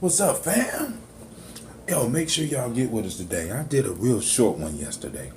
What's up, fam? Yo, make sure y'all get with us today. I did a real short one yesterday.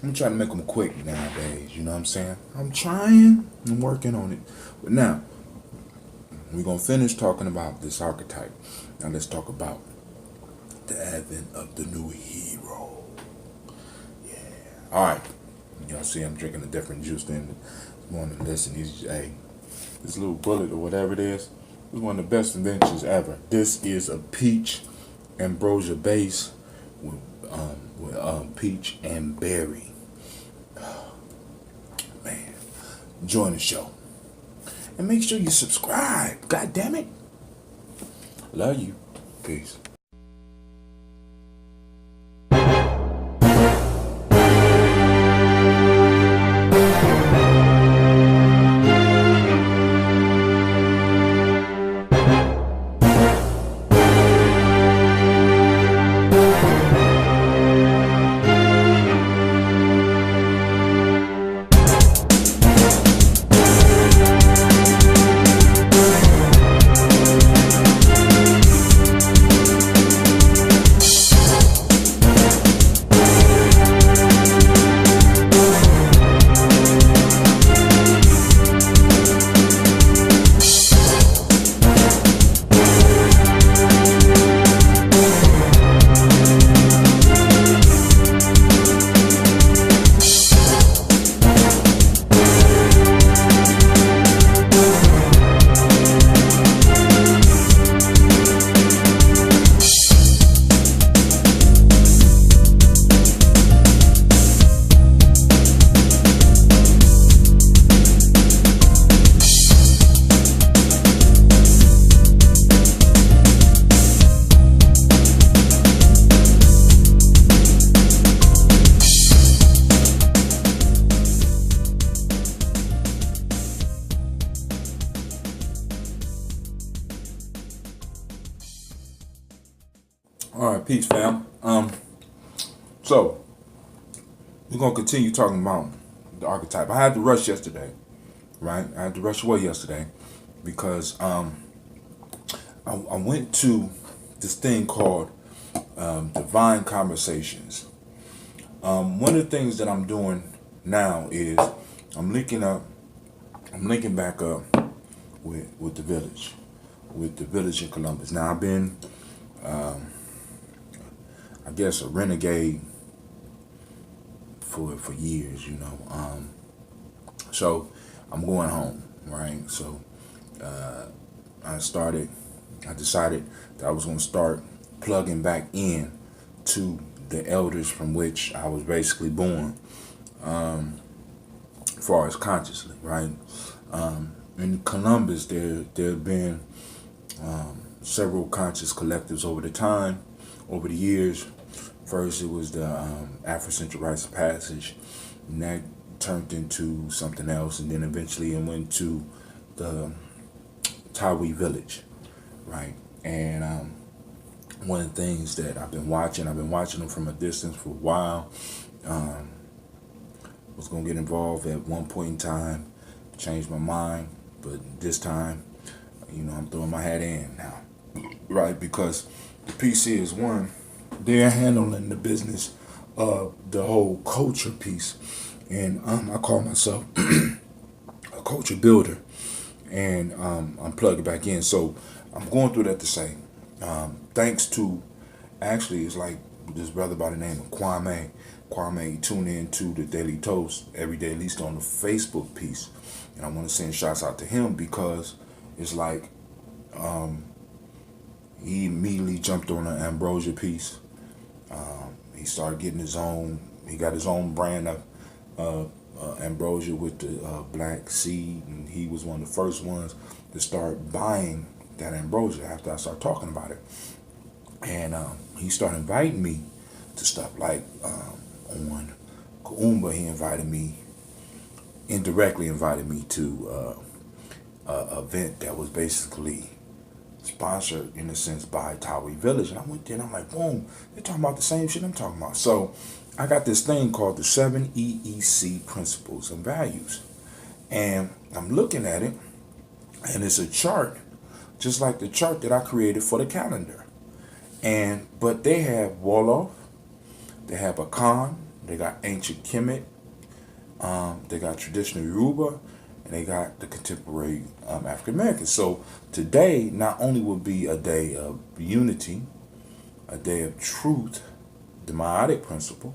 I'm trying to make them quick nowadays, you know what I'm saying? I'm trying. I'm working on it. But now, we're going to finish talking about this archetype. Now let's talk about the advent of the new hero. Yeah. Alright. Y'all see I'm drinking a different juice than this morning. Listen, this little bullet or whatever it is one of the best inventions ever. This is a peach ambrosia base with peach and berry. Man, join the show and make sure you subscribe. God damn it. Love you. Peace. All right, peace, fam. So we're gonna continue talking about the archetype. I had to rush yesterday, right? I had to rush away yesterday because I went to this thing called Divine Conversations. One of the things that I'm doing now is I'm linking back up with the village in Columbus. Now I've been I guess a renegade for years, you know. So I'm going home, right? So I decided that I was going to start plugging back in to the elders from which I was basically born, as far as consciously, right? In Columbus, there have been several conscious collectives over the years. First, it was the Afrocentric Rites of Passage, and that turned into something else, and then eventually it went to the Tawi village, right? And one of the things that I've been watching them from a distance for a while. Was gonna get involved at one point in time, changed my mind, but this time, you know, I'm throwing my hat in now, right? Because the PC is one. They're handling the business of the whole culture piece, and I call myself a culture builder, and I'm plugging back in. So I'm going through that to say, thanks to, actually, it's like this brother by the name of Kwame. Kwame tune in to the Daily Toast every day, at least on the Facebook piece, and I want to send shouts out to him because it's like he immediately jumped on an ambrosia piece. He started getting he got his own brand of ambrosia with the black seed, and he was one of the first ones to start buying that ambrosia after I started talking about it. And he started inviting me to stuff like on Kuumba. He indirectly invited me to an event that was basically sponsored in a sense by Tawi Village, and I went there and I'm like, boom, they're talking about the same shit I'm talking about. So I got this thing called the 7 EEC Principles and Values, and I'm looking at it, and it's a chart, just like the chart that I created for the calendar. But they have Wolof, they have Akan, they got ancient Kemet, they got traditional Yoruba, and they got the contemporary African Americans. So today not only will be a day of unity, a day of truth, the Ma'atic principle,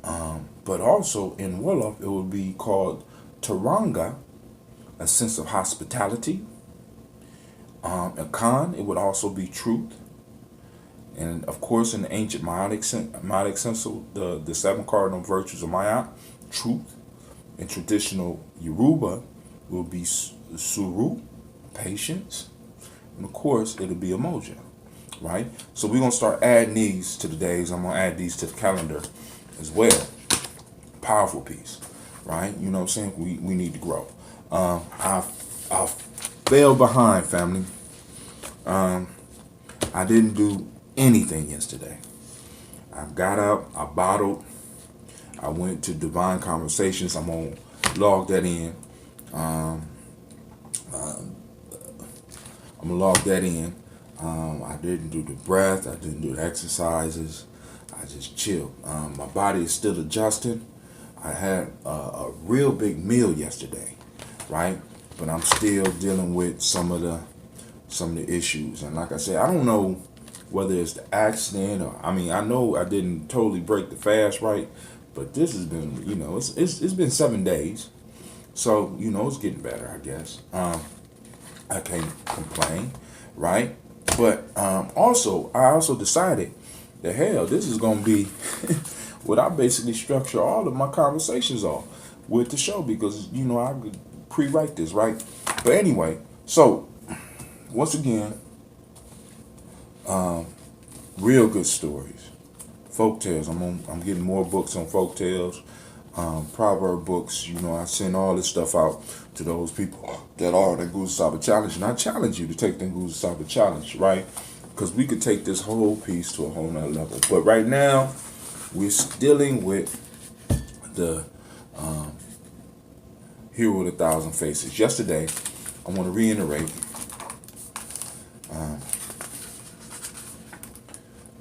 but also in Wolof it will be called Taranga, a sense of hospitality. Akan, it would also be truth. And of course, in the ancient Ma'atic sense, the seven cardinal virtues of Ma'at, truth. In traditional Yoruba, will be suru, patience. And of course, it'll be emoja, right? So we're going to start adding these to the days. I'm going to add these to the calendar as well. Powerful piece, right? You know what I'm saying? We need to grow. I fell behind, family. I didn't do anything yesterday. I got up, I bottled, I went to Divine Conversations. I'm gonna log that in. I'm gonna log that in. I didn't do the breath. I didn't do the exercises. I just chilled. My body is still adjusting. I had a real big meal yesterday, right? But I'm still dealing with some of the issues. And like I said, I don't know whether it's the accident or I know I didn't totally break the fast right, but this has been it's been 7 days, so it's getting better, I guess. I can't complain, right? But I also decided that hell, this is gonna be what I basically structure all of my conversations off with the show, because I could pre-write this, right? But anyway, so once again, real good stories, folk tales. I'm getting more books on folk tales, proverb books. I send all this stuff out to those people that are the Nguzo Saba Challenge, and I challenge you to take the Nguzo Saba Challenge, right? Because we could take this whole piece to a whole nother level. But right now, we're dealing with the Hero with 1,000 Faces. Yesterday, I want to reiterate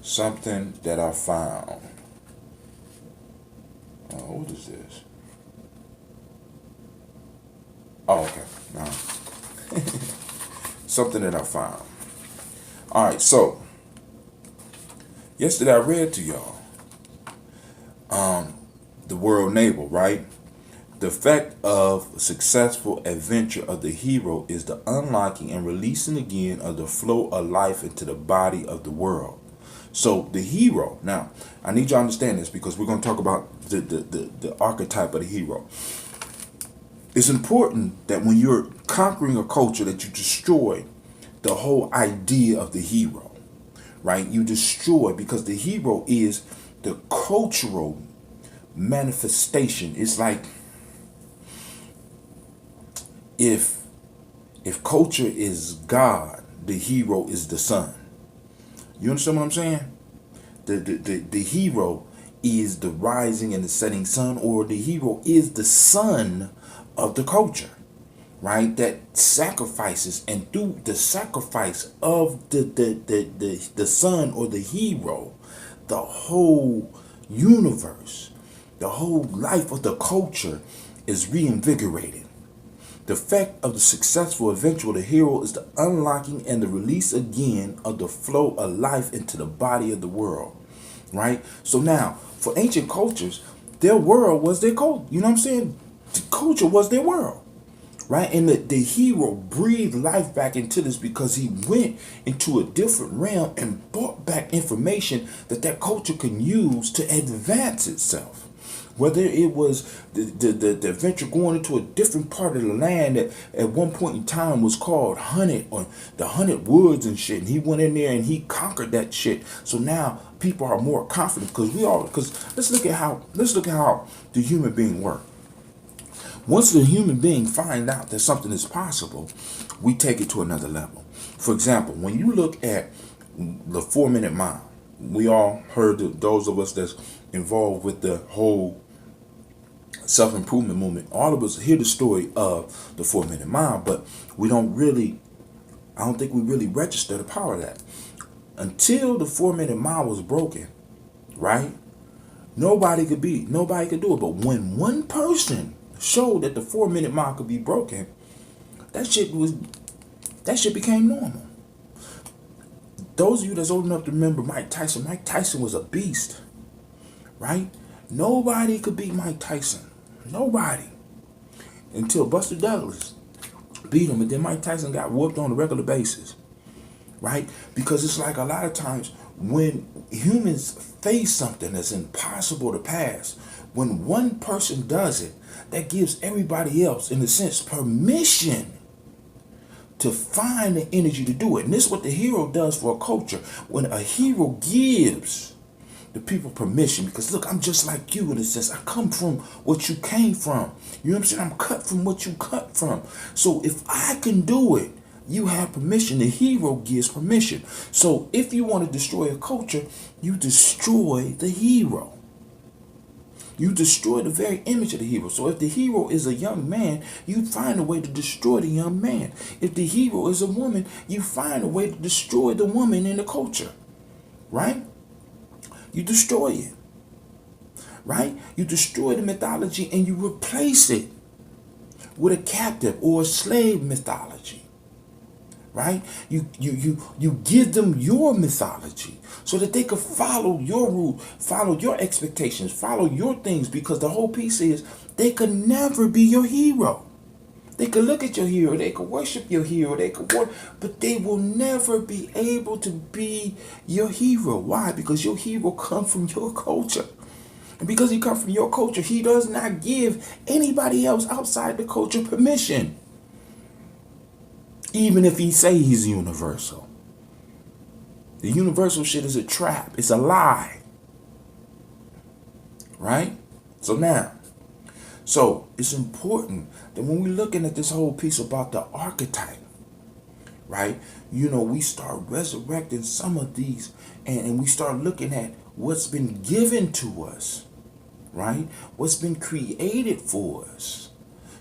something that I found. What is this? Oh, okay. Something that I found. All right, so yesterday I read to y'all the World Naval, right? The effect of a successful adventure of the hero is the unlocking and releasing again of the flow of life into the body of the world. So the hero, now I need you to understand this, because we're going to talk about the archetype of the hero. It's important that when you're conquering a culture that you destroy the whole idea of the hero, right? You destroy, because the hero is the cultural manifestation. It's like if culture is God, the hero is the sun. You understand what I'm saying? The hero is the rising and the setting sun, or the hero is the sun of the culture, right? That sacrifices, and through the sacrifice of the sun or the hero, the whole universe, the whole life of the culture is reinvigorated. The effect of the successful adventure of the hero is the unlocking and the release again of the flow of life into the body of the world, right? So now, for ancient cultures, their world was their culture. You know what I'm saying? The culture was their world, right? And the hero breathed life back into this, because he went into a different realm and brought back information that culture can use to advance itself. Whether it was the adventure going into a different part of the land that at one point in time was called Hunted, or the Hunted Woods and shit, and he went in there and he conquered that shit. So now people are more confident, because let's look at how the human being works. Once the human being find out that something is possible, we take it to another level. For example, when you look at the 4-minute mile, we all heard those of us that's involved with the whole self-improvement movement, all of us hear the story of the 4-minute mile, but I don't think we really register the power of that. until the 4-minute mile was broken, right? Nobody could do it. But when one person showed that the 4-minute mile could be broken, that shit became normal. Those of you that's old enough to remember Mike Tyson was a beast, right? Nobody could beat Mike Tyson. Nobody. Until Buster Douglas beat him, and then Mike Tyson got whooped on a regular basis, right? Because it's like a lot of times when humans face something that's impossible to pass, when one person does it, that gives everybody else, in a sense, permission to find the energy to do it. And this is what the hero does for a culture. When a hero gives the people permission, because look, I'm just like you in a sense. I come from what you came from. You know what I'm saying? I'm cut from what you cut from. So if I can do it, you have permission. The hero gives permission. So if you want to destroy a culture, you destroy the hero. You destroy the very image of the hero. So if the hero is a young man, you find a way to destroy the young man. If the hero is a woman, you find a way to destroy the woman in the culture. Right? You destroy it. Right? You destroy the mythology and you replace it with a captive or a slave mythology. Right? You give them your mythology so that they could follow your rule, follow your expectations, follow your things, because the whole piece is they could never be your hero. They could look at your hero, they could worship your hero, but they will never be able to be your hero. Why? Because your hero comes from your culture. And because he comes from your culture, he does not give anybody else outside the culture permission. Even if he say he's universal. The universal shit is a trap. It's a lie. Right? So it's important that when we're looking at this whole piece about the archetype, right? We start resurrecting some of these and we start looking at what's been given to us, right? What's been created for us.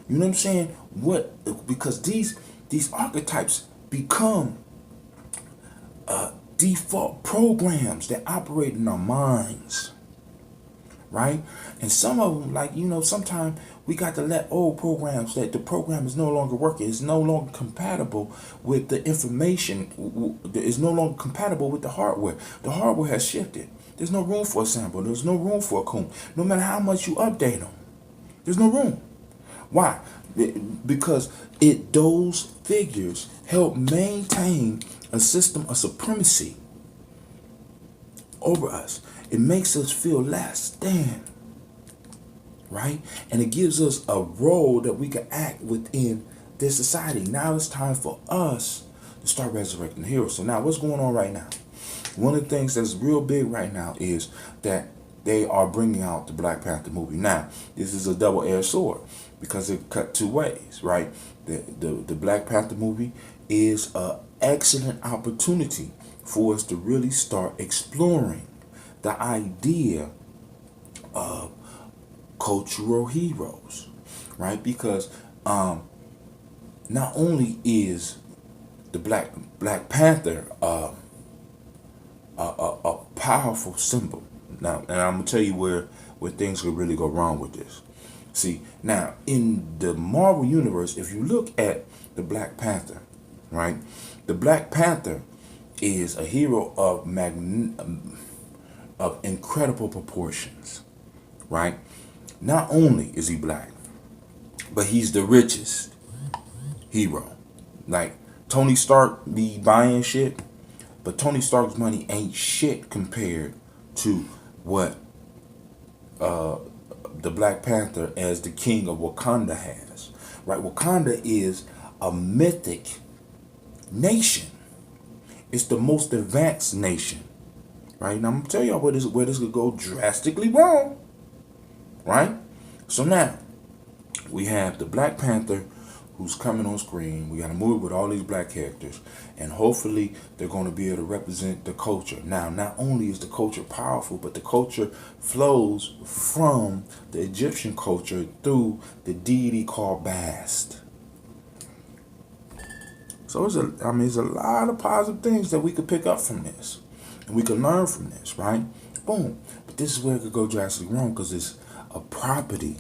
You know what I'm saying? Because these archetypes become default programs that operate in our minds, right? And some of them, like, sometimes we got to let old programs, that the program is no longer working, it's no longer compatible with the information, it's no longer compatible with the hardware. The hardware has shifted. There's no room for a sample. There's no room for a coon. No matter how much you update them, there's no room. Why? Because those figures help maintain a system of supremacy over us. It makes us feel less than, right? And it gives us a role that we can act within this society. Now it's time for us to start resurrecting the heroes. So now what's going on right now? One of the things that's real big right now is that they are bringing out the Black Panther movie. Now, this is a double-edged sword because it cut two ways, right? The Black Panther movie is an excellent opportunity for us to really start exploring the idea of cultural heroes, right? Because not only is the Black Panther a powerful symbol. Now, and I'm gonna tell you where things could really go wrong with this. See, now in the Marvel universe, if you look at the Black Panther, right? The Black Panther is a hero of incredible proportions, right? Not only is he black, but he's the richest hero. Like, Tony Stark be buying shit, but Tony Stark's money ain't shit compared to what the Black Panther as the king of Wakanda has, right? Wakanda is a mythic nation. It's the most advanced nation, right? Now I'm gonna tell y'all where this could go drastically wrong, right? So now we have the Black Panther who's coming on screen. We got a movie with all these black characters, and hopefully they're going to be able to represent the culture. Now, not only is the culture powerful, but the culture flows from the Egyptian culture through the deity called Bast. So there's a lot of positive things that we could pick up from this. And we can learn from this, right? Boom. But this is where it could go drastically wrong because it's a property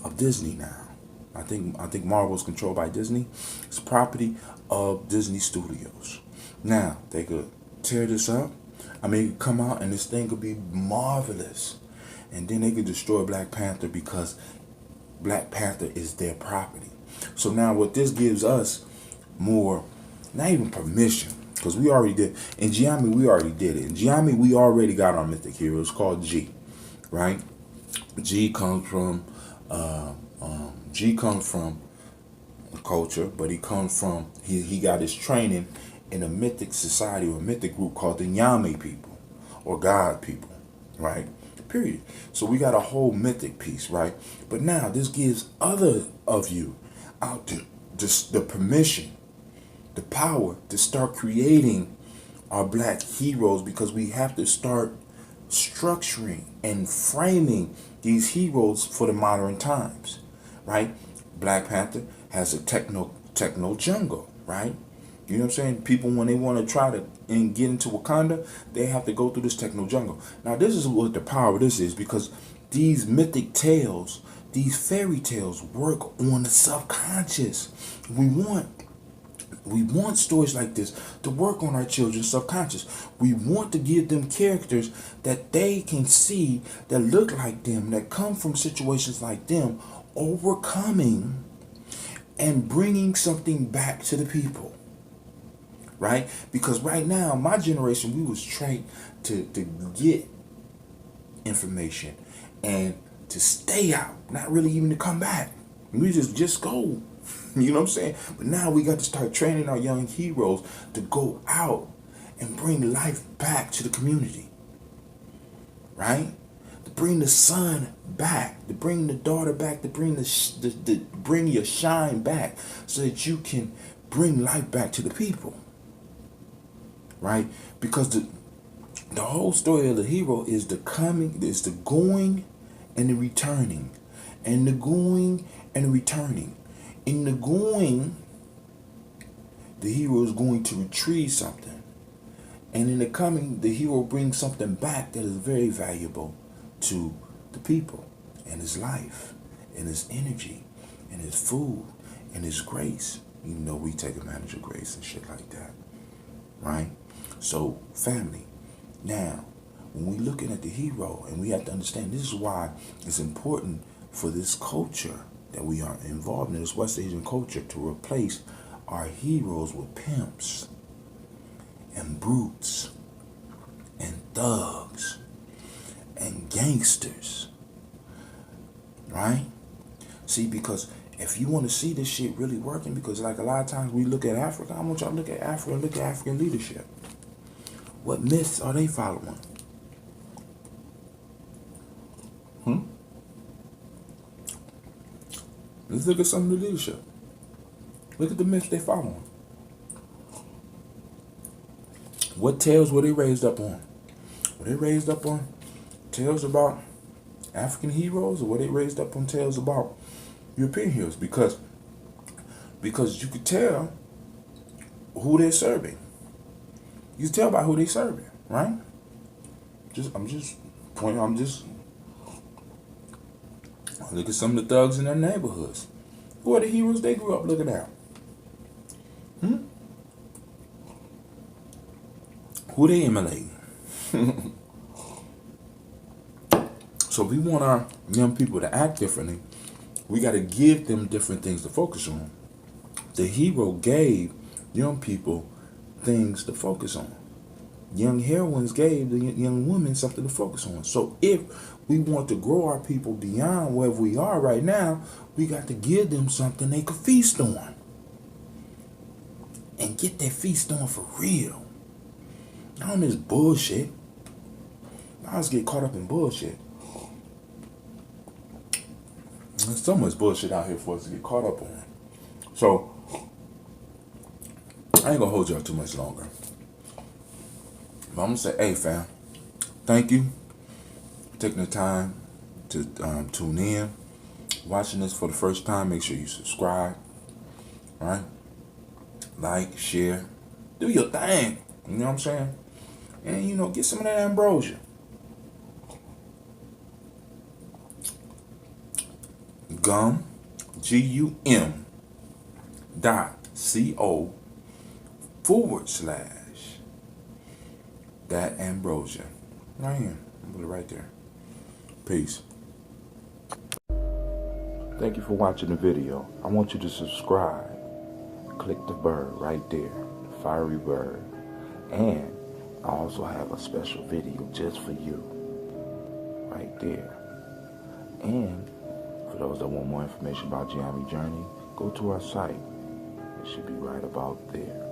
of Disney now. I think Marvel's controlled by Disney. It's property of Disney Studios. Now, they could tear this up. I mean, it could come out and this thing could be marvelous. And then they could destroy Black Panther because Black Panther is their property. So now what this gives us more, not even permission, because we already did. In Nyame, we already did it. In Nyame, we already got our mythic hero. It's called G, right? G comes from culture, but he comes from, he got his training in a mythic society or a mythic group called the Nyame people or God people, right? Period. So we got a whole mythic piece, right? But now this gives other of you out there just the permission, the power to start creating our Black heroes, because we have to start structuring and framing these heroes for the modern times, right? Black Panther has a techno jungle, right? You know what I'm saying? People, when they want to try to and get into Wakanda, they have to go through this techno jungle. Now, this is what the power of this is, because these mythic tales, these fairy tales work on the subconscious. We want stories like this to work on our children's subconscious. We want to give them characters that they can see, that look like them, that come from situations like them, overcoming and bringing something back to the people. Right? Because right now, my generation, we was trained to get information and to stay out, not really even to come back. We just go. You know what I'm saying? But now we got to start training our young heroes to go out and bring life back to the community. Right? To bring the son back, to bring the daughter back, to bring bring your shine back, so that you can bring life back to the people. Right? Because the whole story of the hero is the going and the returning. And the going and the returning. In the going, the hero is going to retrieve something. And in the coming, the hero brings something back that is very valuable to the people, and his life, and his energy, and his food, and his grace. You know, we take advantage of grace and shit like that. Right? So, family, now, when we're looking at the hero, and we have to understand, this is why it's important for this culture that we are involved in, this West Asian culture, to replace our heroes with pimps and brutes and thugs and gangsters. Right? See, because if you want to see this shit really working, because like a lot of times we look at Africa, I want y'all to look at Africa and look at African leadership. What myths are they following? Let's look at some of the leadership. Look at the myths they following. What tales were they raised up on? Were they raised up on tales about African heroes, or were they raised up on tales about European heroes? Because you could tell who they're serving. You can tell by who they're serving, right? Look at some of the thugs in their neighborhoods. Who are the heroes they grew up looking at? Who they emulating? So if we want our young people to act differently, we got to give them different things to focus on. The hero gave young people things to focus on. Young heroines gave the young women something to focus on. So if we want to grow our people beyond where we are right now, we got to give them something they could feast on. And get that feast on for real. Not on this bullshit. I just get caught up in bullshit. There's so much bullshit out here for us to get caught up on. So, I ain't gonna hold y'all too much longer. But I'm gonna say, hey fam, thank you for taking the time to tune in. Watching this for the first time, make sure you subscribe. Right? Like, share, do your thing. You know what I'm saying? And, you know, get some of that ambrosia. Gum, GUM .co/ that ambrosia. Right here. I'm put it right there. Peace. Thank you for watching the video. I want you to subscribe. Click the bird right there, the fiery bird. And I also have a special video just for you, right there. And for those that want more information about Nyame Journey, go to our site. It should be right about there.